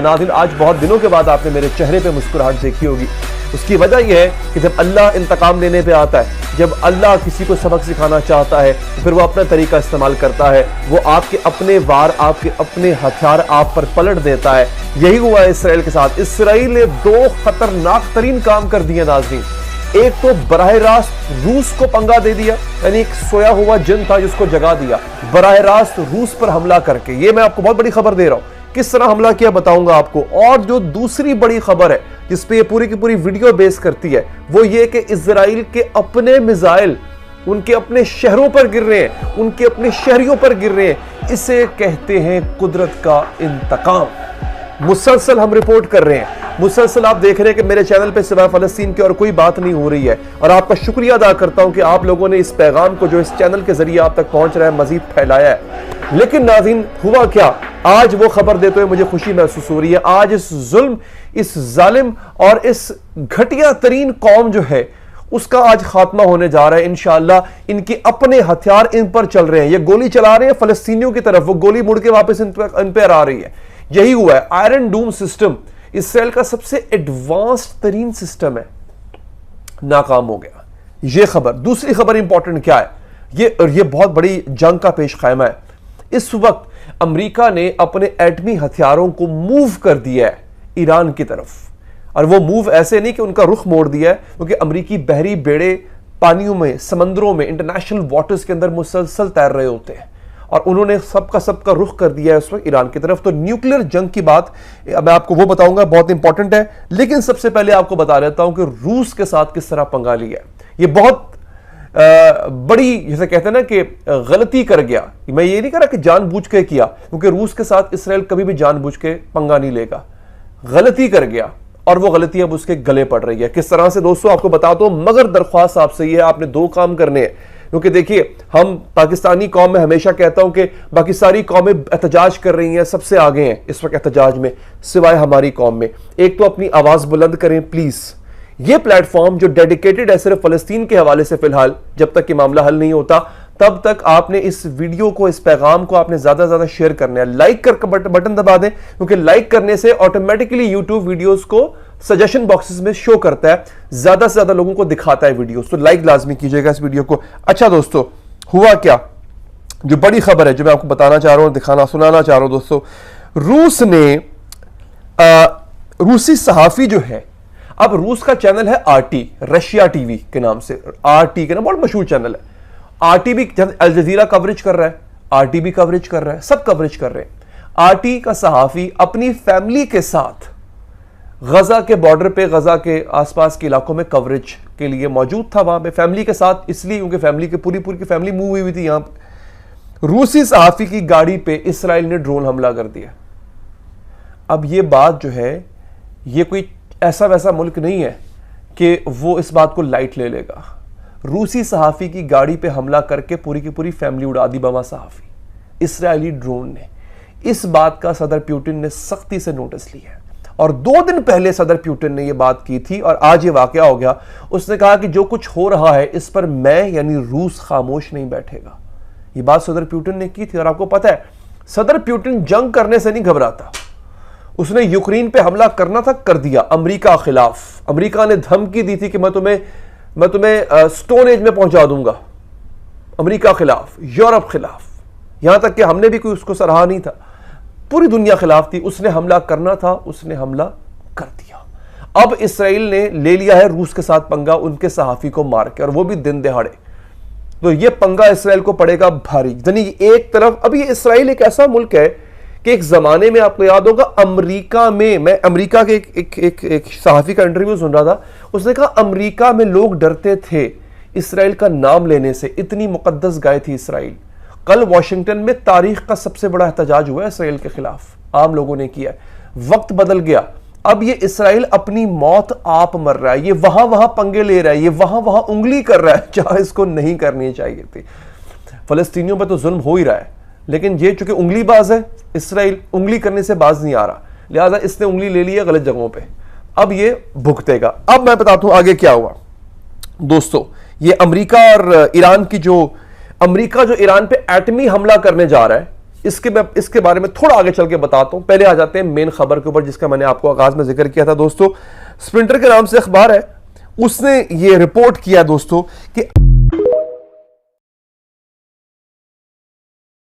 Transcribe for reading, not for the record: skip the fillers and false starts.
ناظرین آج بہت دنوں کے بعد آپ نے میرے چہرے پہ مسکراہٹ دیکھی ہوگی. اس کی وجہ یہ ہے کہ جب اللہ انتقام لینے پہ آتا ہے, جب اللہ کسی کو سبق سکھانا چاہتا ہے تو پھر وہ اپنا طریقہ استعمال کرتا ہے, وہ آپ کے اپنے وار, آپ کے اپنے ہتھیار آپ پر پلٹ دیتا ہے. یہی ہوا ہے اسرائیل کے ساتھ. اسرائیل نے دو خطرناک ترین کام کر دیے ناظرین. ایک تو براہ راست روس کو پنگا دے دیا, یعنی ایک سویا ہوا جن تھا جس کو جگا دیا, براہ راست روس پر حملہ کر کے. یہ میں آپ کو بہت بڑی خبر دے رہا ہوں, کس طرح حملہ کیا بتاؤں گا آپ کو. اور جو دوسری بڑی خبر ہے جس پہ یہ پوری کی پوری ویڈیو بیس کرتی ہے وہ یہ کہ اسرائیل کے اپنے میزائل ان کے اپنے شہروں پر گر رہے ہیں, ان کے اپنے شہریوں پر گر رہے ہیں. اسے کہتے ہیں قدرت کا انتقام. مسلسل ہم رپورٹ کر رہے ہیں, مسلسل آپ دیکھ رہے ہیں کہ میرے چینل پہ سوائے فلسطین کی اور کوئی بات نہیں ہو رہی ہے. اور آپ کا شکریہ ادا کرتا ہوں کہ آپ لوگوں نے اس پیغام کو جو اس چینل کے ذریعے آپ تک پہنچ رہا ہے مزید پھیلایا ہے. لیکن ناظرین ہوا کیا, آج وہ خبر دیتے ہوئے مجھے خوشی محسوس ہو رہی ہے. آج اس ظلم, اس ظالم اور اس گھٹیا ترین قوم جو ہے اس کا آج خاتمہ ہونے جا رہا ہے انشاءاللہ. ان کے اپنے ہتھیار ان پر چل رہے ہیں, یہ گولی چلا رہے ہیں فلسطینیوں کی طرف, وہ گولی مڑ کے واپس ان پہ آ رہی ہے. یہی ہوا ہے. آئرن ڈوم سسٹم اسرائیل کا سب سے ایڈوانسڈ ترین سسٹم ہے, ناکام ہو گیا. یہ خبر. دوسری خبر امپورٹنٹ کیا ہے, یہ بہت بڑی جنگ کا پیش خیمہ ہے. اس وقت امریکہ نے اپنے ایٹمی ہتھیاروں کو موو کر دیا ہے ایران کی طرف. اور وہ موو ایسے نہیں کہ ان کا رخ موڑ دیا ہے, کیونکہ امریکی بحری بیڑے پانیوں میں, سمندروں میں, انٹرنیشنل واٹرز کے اندر مسلسل تیر رہے ہوتے ہیں, اور انہوں نے سب کا رخ کر دیا ہے اس وقت ایران کی طرف. تو نیوکلیر جنگ کی بات میں آپ کو وہ بتاؤں گا, بہت امپورٹنٹ ہے. لیکن سب سے پہلے آپ کو بتا دیتا ہوں کہ روس کے ساتھ کس طرح پنگا لیا ہے. یہ بہت بڑی, جیسے کہتے ہیں نا کہ غلطی کر گیا. میں یہ نہیں کہہ رہا کہ جان بوجھ کے کیا, کیونکہ روس کے ساتھ اسرائیل کبھی بھی جان بوجھ کے پنگا نہیں لے گا. غلطی کر گیا اور وہ غلطی اب اس کے گلے پڑ رہی ہے. کس طرح سے دوستو آپ کو بتاتا ہوں, مگر درخواست آپ سے یہ ہے, آپ نے دو کام کرنے ہیں. کیونکہ دیکھیے ہم پاکستانی قوم میں ہمیشہ کہتا ہوں کہ باقی ساری قومیں احتجاج کر رہی ہیں, سب سے آگے ہیں اس وقت احتجاج میں, سوائے ہماری قوم میں. ایک تو اپنی آواز بلند کریں پلیز. یہ پلیٹ فارم جو ڈیڈیکیٹڈ ہے صرف فلسطین کے حوالے سے, فی الحال جب تک کہ معاملہ حل نہیں ہوتا تب تک آپ نے اس ویڈیو کو, اس پیغام کو آپ نے زیادہ زیادہ شیئر کرنا ہے. لائک کر بٹن دبا دیں, کیونکہ لائک کرنے سے آٹومیٹکلی یوٹیوب ویڈیوز کو سجیشن باکسز میں شو کرتا ہے, زیادہ سے زیادہ لوگوں کو دکھاتا ہے ویڈیوز. تو لائک لازمی کیجئے گا اس ویڈیو کو. اچھا دوستو, ہوا کیا, جو بڑی خبر ہے جو میں آپ کو بتانا چاہ رہا ہوں, سنانا چاہ رہا ہوں دوستو. روس نے روسی صحافی جو ہے, اب روس کا چینل ہے R T, Russia T V کے نام سے, آر ٹی کے نام, بہت مشہور چینل ہے. آر ٹی بھی الجزیرہ کوریج کر رہا ہے, آر ٹی بھی کوریج کر رہا ہے, سب کوریج کر رہے ہیں. آر ٹی کا صحافی اپنی فیملی کے ساتھ غزہ کے بارڈر پہ, غزہ کے آس پاس کے علاقوں میں کوریج کے لیے موجود تھا وہاں پہ فیملی کے ساتھ, اس لیے کیونکہ فیملی کے پوری کی فیملی موو ہوئی تھی یہاں پہ. روسی صحافی کی گاڑی پہ اسرائیل نے ڈرون حملہ کر دیا. اب یہ بات جو ہے, یہ کوئی ایسا ویسا ملک نہیں ہے کہ وہ اس بات کو لائٹ لے لے گا. روسی صحافی کی گاڑی پہ حملہ کر کے پوری کی پوری فیملی اڑا دی بما صحافی, اسرائیلی ڈرون نے. اس بات کا صدر پیوٹن نے سختی سے نوٹس لیا ہے, اور 2 دن پہلے صدر پیوٹن نے یہ بات کی تھی, اور آج یہ واقعہ ہو گیا. اس نے کہا کہ جو کچھ ہو رہا ہے اس پر میں یعنی روس خاموش نہیں بیٹھے گا. یہ بات صدر پیوٹن نے کی تھی. اور آپ کو پتہ ہے صدر پیوٹن جنگ کرنے سے نہیں گھبراتا. اس نے یوکرین پہ حملہ کرنا تھا, کر دیا امریکہ خلاف. امریکہ نے دھمکی دی تھی کہ میں تمہیں سٹون ایج میں پہنچا دوں گا. امریکہ خلاف, یورپ خلاف, یہاں تک کہ ہم نے بھی کوئی اس کو سراہا نہیں تھا, پوری دنیا خلاف تھی. اس نے حملہ کرنا تھا, اس نے حملہ کر دیا. اب اسرائیل نے لے لیا ہے روس کے ساتھ پنگا, ان کے صحافی کو مار کے, اور وہ بھی دن دہاڑے. تو یہ پنگا اسرائیل کو پڑے گا بھاری. یعنی ایک طرف, اب یہ اسرائیل ایک ایسا ملک ہے کہ ایک زمانے میں آپ کو یاد ہوگا امریکہ میں امریکہ کے ایک صحافی کا انٹرویو سن رہا تھا, اس نے کہا امریکہ میں لوگ ڈرتے تھے اسرائیل کا نام لینے سے, اتنی مقدس گائے تھی اسرائیل. کل واشنگٹن میں تاریخ کا سب سے بڑا احتجاج ہوا ہے اسرائیل کے خلاف, عام لوگوں نے کیا. وقت بدل گیا, اب یہ اسرائیل اپنی موت آپ مر رہا ہے. یہ وہاں پنگے لے رہا ہے, یہ وہاں انگلی کر رہا ہے جہاں اس کو نہیں کرنی چاہیے تھی. فلسطینیوں پہ تو ظلم ہو ہی رہا ہے, لیکن یہ چونکہ انگلی باز ہے, اسرائیل انگلی کرنے سے باز نہیں آ رہا, لہٰذا اس نے انگلی لے لی ہے غلط جگہوں پہ. اب یہ بھگتے گا. اب میں بتاتا ہوں آگے کیا ہوا دوستو. یہ امریکہ اور ایران کی جو ایران پہ ایٹمی حملہ کرنے جا رہا ہے, اس کے بارے میں تھوڑا آگے چل کے بتاتا ہوں. پہلے آ جاتے ہیں مین خبر کے اوپر جس کا میں نے آپ کو آغاز میں ذکر کیا تھا دوستو. اسپرنٹر کے نام سے اخبار ہے, اس نے یہ رپورٹ کیا دوستو کہ